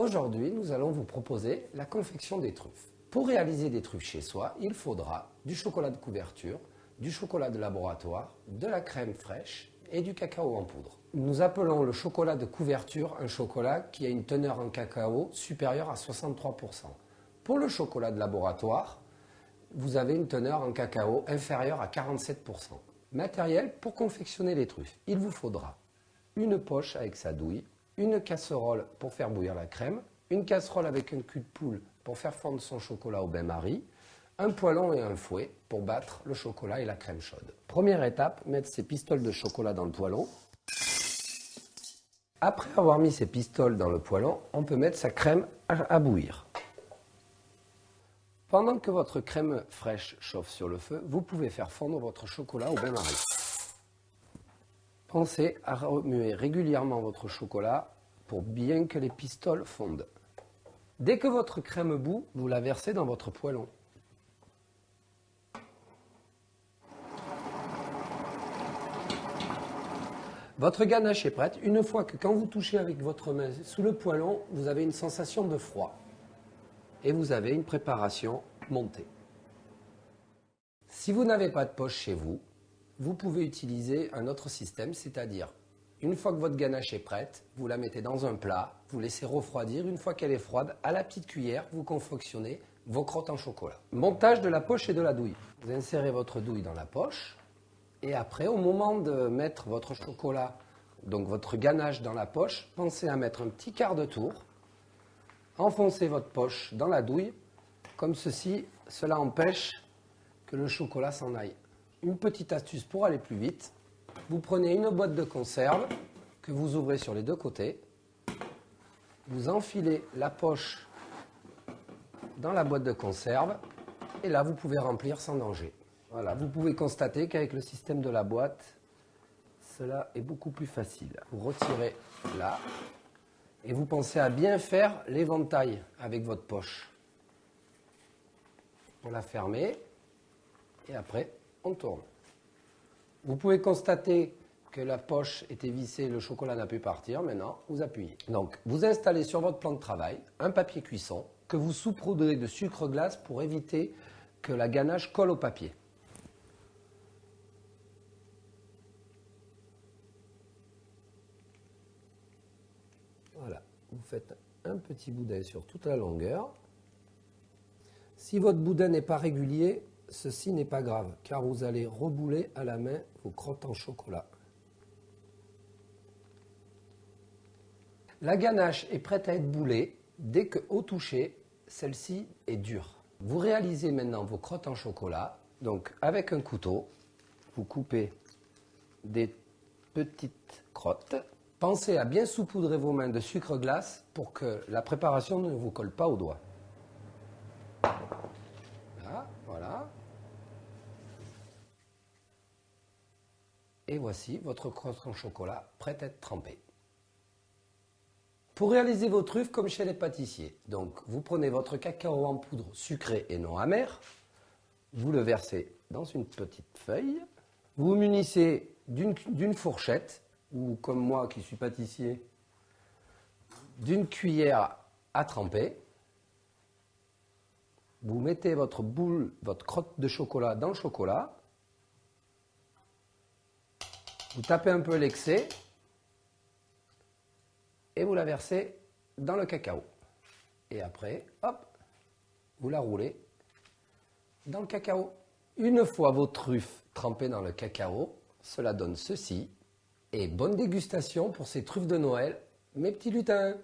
Aujourd'hui, nous allons vous proposer la confection des truffes. Pour réaliser des truffes chez soi, il faudra du chocolat de couverture, du chocolat de laboratoire, de la crème fraîche et du cacao en poudre. Nous appelons le chocolat de couverture un chocolat qui a une teneur en cacao supérieure à 63%. Pour le chocolat de laboratoire, vous avez une teneur en cacao inférieure à 47%. Matériel pour confectionner les truffes. Il vous faudra une poche avec sa douille, une casserole pour faire bouillir la crème, une casserole avec un cul de poule pour faire fondre son chocolat au bain-marie, un poêlon et un fouet pour battre le chocolat et la crème chaude. Première étape, mettre ses pistoles de chocolat dans le poêlon. Après avoir mis ses pistoles dans le poêlon, on peut mettre sa crème à bouillir. Pendant que votre crème fraîche chauffe sur le feu, vous pouvez faire fondre votre chocolat au bain-marie. Pensez à remuer régulièrement votre chocolat pour bien que les pistoles fondent. Dès que votre crème bout, vous la versez dans votre poêlon. Votre ganache est prête une fois que quand vous touchez avec votre main sous le poêlon, vous avez une sensation de froid et vous avez une préparation montée. Si vous n'avez pas de poche chez vous, vous pouvez utiliser un autre système, c'est-à-dire une fois que votre ganache est prête, vous la mettez dans un plat, vous laissez refroidir. Une fois qu'elle est froide, à la petite cuillère, vous confectionnez vos crottes en chocolat. Montage de la poche et de la douille. Vous insérez votre douille dans la poche et après, au moment de mettre votre chocolat, donc votre ganache dans la poche, pensez à mettre un petit quart de tour. Enfoncez votre poche dans la douille, comme ceci. Cela empêche que le chocolat s'en aille. Une petite astuce pour aller plus vite, vous prenez une boîte de conserve que vous ouvrez sur les deux côtés, vous enfilez la poche dans la boîte de conserve et là vous pouvez remplir sans danger. Voilà, vous pouvez constater qu'avec le système de la boîte, cela est beaucoup plus facile. Vous retirez là et vous pensez à bien faire l'éventail avec votre poche. On la ferme et après on tourne. Vous pouvez constater que la poche était vissée, le chocolat n'a pu partir. Maintenant, vous appuyez. Donc, vous installez sur votre plan de travail un papier cuisson que vous saupoudrez de sucre glace pour éviter que la ganache colle au papier. Voilà, vous faites un petit boudin sur toute la longueur. Si votre boudin n'est pas régulier, ceci n'est pas grave, car vous allez rebouler à la main vos crottes en chocolat. La ganache est prête à être boulée dès que, au toucher, celle-ci est dure. Vous réalisez maintenant vos crottes en chocolat. Donc, avec un couteau, vous coupez des petites crottes. Pensez à bien saupoudrer vos mains de sucre glace pour que la préparation ne vous colle pas aux doigts. Là, voilà. Et voici votre crotte en chocolat prête à être trempée. Pour réaliser vos truffes comme chez les pâtissiers, donc vous prenez votre cacao en poudre sucré et non amer, vous le versez dans une petite feuille, vous vous munissez d'une fourchette, ou comme moi qui suis pâtissier, d'une cuillère à tremper. Vous mettez votre boule, votre crotte de chocolat dans le chocolat. Vous tapez un peu l'excès et vous la versez dans le cacao. Et après, hop, vous la roulez dans le cacao. Une fois vos truffes trempées dans le cacao, cela donne ceci. Et bonne dégustation pour ces truffes de Noël, mes petits lutins!